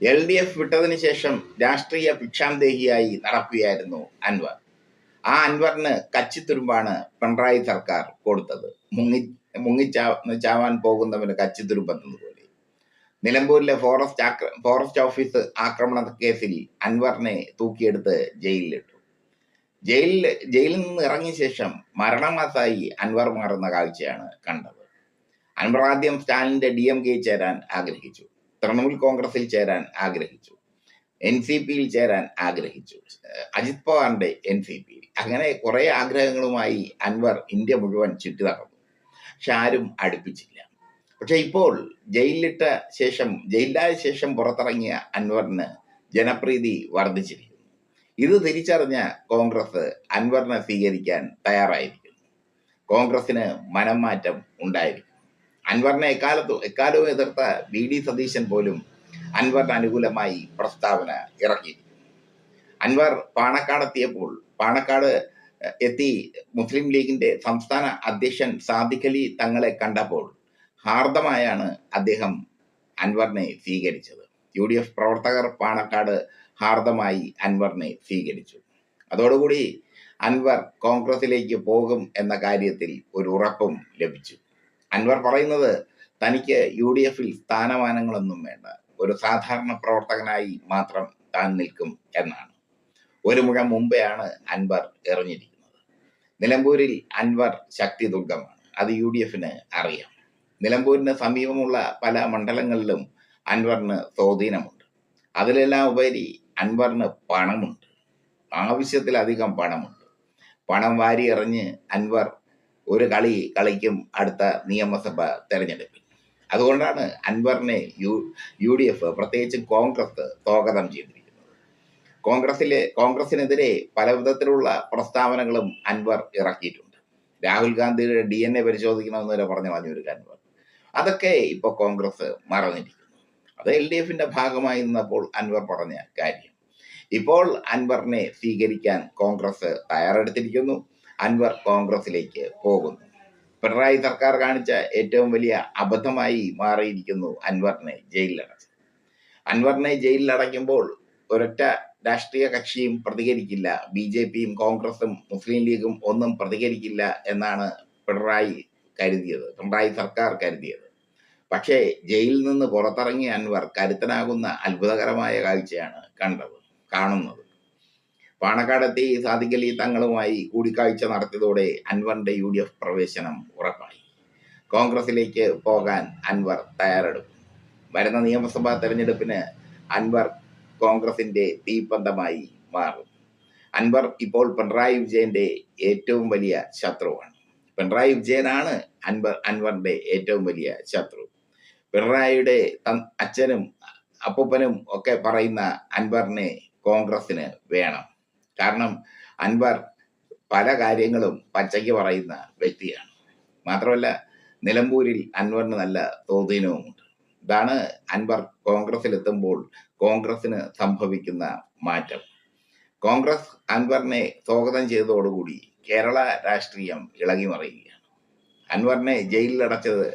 LDF വിട്ടതിന് ശേഷം രാഷ്ട്രീയ ഭിക്ഷാന്തേഹിയായി നടക്കുകയായിരുന്നു അൻവർ. ആ അൻവറിന് കച്ചിത്തുരുമ്പാണ് പിണറായി സർക്കാർ കൊടുത്തത്. ചാവാൻ പോകുന്നവന് കച്ചിത്തുരുമ്പെന്നതുപോലെ. നിലമ്പൂരിലെ ഫോറസ്റ്റ് ഓഫീസ് ആക്രമണ കേസിൽ അൻവറിനെ തൂക്കിയെടുത്ത് ജയിലിലിട്ടു. ജയിലിൽ നിന്ന് ഇറങ്ങിയ ശേഷം മരണമാസായി അൻവർ മാറുന്ന കാഴ്ചയാണ് കണ്ടത്. അൻവർ ആദ്യം സ്റ്റാലിന്റെ DMK ചേരാൻ ആഗ്രഹിച്ചു, തൃണമൂൽ കോൺഗ്രസിൽ ചേരാൻ ആഗ്രഹിച്ചു, NCPയിൽ ചേരാൻ ആഗ്രഹിച്ചു, അജിത് പവാറിന്റെ NCP. അങ്ങനെ കുറെ ആഗ്രഹങ്ങളുമായി അൻവർ ഇന്ത്യ മുഴുവൻ ചുറ്റി നടന്നു. പക്ഷെ ആരും അടുപ്പിച്ചില്ല. പക്ഷെ ഇപ്പോൾ ജയിലിലായ ശേഷം പുറത്തിറങ്ങിയ അൻവറിന് ജനപ്രീതി വർദ്ധിച്ചിരിക്കുന്നു. ഇത് തിരിച്ചറിഞ്ഞ കോൺഗ്രസ് അൻവറിനെ സ്വീകരിക്കാൻ തയ്യാറായിരിക്കുന്നു. കോൺഗ്രസിന് മനം മാറ്റം ഉണ്ടായിരിക്കും. അൻവറിനെ എക്കാലവും എതിർത്ത VD സതീശൻ പോലും അൻവറിന് അനുകൂലമായി പ്രസ്താവന ഇറക്കിയിരിക്കുന്നു. അൻവർ പാണക്കാട് എത്തി മുസ്ലിം ലീഗിന്റെ സംസ്ഥാന അധ്യക്ഷൻ സാദിഖ് അലി തങ്ങളെ കണ്ടപ്പോൾ ഹാർദമായാണ് അദ്ദേഹം അൻവറിനെ സ്വീകരിച്ചത്. UDF പ്രവർത്തകർ പാണക്കാട് ഹാർദമായി അൻവറിനെ സ്വീകരിച്ചു. അതോടുകൂടി അൻവർ കോൺഗ്രസിലേക്ക് പോകും എന്ന കാര്യത്തിൽ ഒരു ഉറപ്പും ലഭിച്ചു. അൻവർ പറയുന്നത് തനിക്ക് UDFൽ സ്ഥാനമാനങ്ങളൊന്നും വേണ്ട, ഒരു സാധാരണ പ്രവർത്തകനായി മാത്രം താൻ നിൽക്കും എന്നാണ്. ഒരു മുഴം മുമ്പെയാണ് അൻവർ എറിഞ്ഞിരിക്കുന്നത്. നിലമ്പൂരിൽ അൻവർ ശക്തി ദുർഗമാണ്, അത് UDFന് അറിയാം. നിലമ്പൂരിന് സമീപമുള്ള പല മണ്ഡലങ്ങളിലും അൻവറിന് സ്വാധീനമുണ്ട്. അതിലെല്ലാം ഉപരി അൻവറിന് പണമുണ്ട്, ആവശ്യത്തിലധികം പണമുണ്ട്. പണം വാരി എറിഞ്ഞ് അൻവർ ഒരു കളി കളിക്കും അടുത്ത നിയമസഭ തെരഞ്ഞെടുപ്പിൽ. അതുകൊണ്ടാണ് അൻവറിനെ UDF, പ്രത്യേകിച്ചും കോൺഗ്രസ് സ്വാഗതം ചെയ്തിരിക്കുന്നത്. കോൺഗ്രസിനെതിരെ പല വിധത്തിലുള്ള പ്രസ്താവനകളും അൻവർ ഇറക്കിയിട്ടുണ്ട്. രാഹുൽ ഗാന്ധിയുടെ DNA പരിശോധിക്കണമെന്ന് വരെ പറഞ്ഞു ഒരു അൻവർ. അതൊക്കെ ഇപ്പോൾ കോൺഗ്രസ് മറന്നിരിക്കുന്നു. അത് LDFന്റെ ഭാഗമായി നിന്നപ്പോൾ അൻവർ പറഞ്ഞ കാര്യം. ഇപ്പോൾ അൻവറിനെ സ്വീകരിക്കാൻ കോൺഗ്രസ് തയ്യാറെടുത്തിരിക്കുന്നു. അൻവർ കോൺഗ്രസിലേക്ക് പോകുന്നു. പിണറായി സർക്കാർ കാണിച്ച ഏറ്റവും വലിയ അബദ്ധമായി മാറിയിരിക്കുന്നു അൻവറിനെ ജയിലിലടച്ചത്. അൻവറിനെ ജയിലിലടയ്ക്കുമ്പോൾ ഒരൊറ്റ രാഷ്ട്രീയ കക്ഷിയും പ്രതികരിക്കില്ല, BJPയും കോൺഗ്രസും മുസ്ലിം ലീഗും ഒന്നും പ്രതികരിക്കില്ല എന്നാണ് പിണറായി സർക്കാർ കരുതിയത്. പക്ഷേ ജയിലിൽ നിന്ന് പുറത്തിറങ്ങിയ അൻവർ കരുത്തനാകുന്ന അത്ഭുതകരമായ കാഴ്ചയാണ് കാണുന്നത്. പാണക്കാടെത്തി സാദിഖ് അലി തങ്ങളുമായി കൂടിക്കാഴ്ച നടത്തിയതോടെ അൻവറിന്റെ UDF പ്രവേശനം ഉറപ്പായി. കോൺഗ്രസിലേക്ക് പോകാൻ അൻവർ തയ്യാറെടുക്കും. വരുന്ന നിയമസഭാ തെരഞ്ഞെടുപ്പിന് അൻവർ കോൺഗ്രസിന്റെ തീപ്പന്തമായി മാറും. അൻവർ ഇപ്പോൾ പിണറായി വിജയന്റെ ഏറ്റവും വലിയ ശത്രുവാണ്. പിണറായി വിജയനാണ് അൻവറിന്റെ ഏറ്റവും വലിയ ശത്രു. പിണറായിയുടെ അച്ഛനും അപ്പൂപ്പനും ഒക്കെ പറയുന്ന അൻവറിനെ കോൺഗ്രസിന് വേണം. കാരണം അൻവർ പല കാര്യങ്ങളും പച്ചയ്ക്ക് പറയുന്ന വ്യക്തിയാണ്. മാത്രമല്ല നിലമ്പൂരിൽ അൻവറിന് നല്ല സ്വാധീനവുമുണ്ട്. ഇതാണ് അൻവർ കോൺഗ്രസിലെത്തുമ്പോൾ കോൺഗ്രസിന് സംഭവിക്കുന്ന മാറ്റം. കോൺഗ്രസ് അൻവറിനെ സ്വാഗതം ചെയ്തതോടുകൂടി കേരള രാഷ്ട്രീയം ഇളകി മറിയുകയാണ്. അൻവറിനെ ജയിലിലടച്ചത്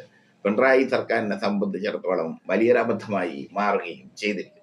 പിണറായി സർക്കാരിനെ സംബന്ധിച്ചിടത്തോളം വലിയൊരു അബദ്ധമായി മാറുകയും ചെയ്തിരിക്കുന്നു.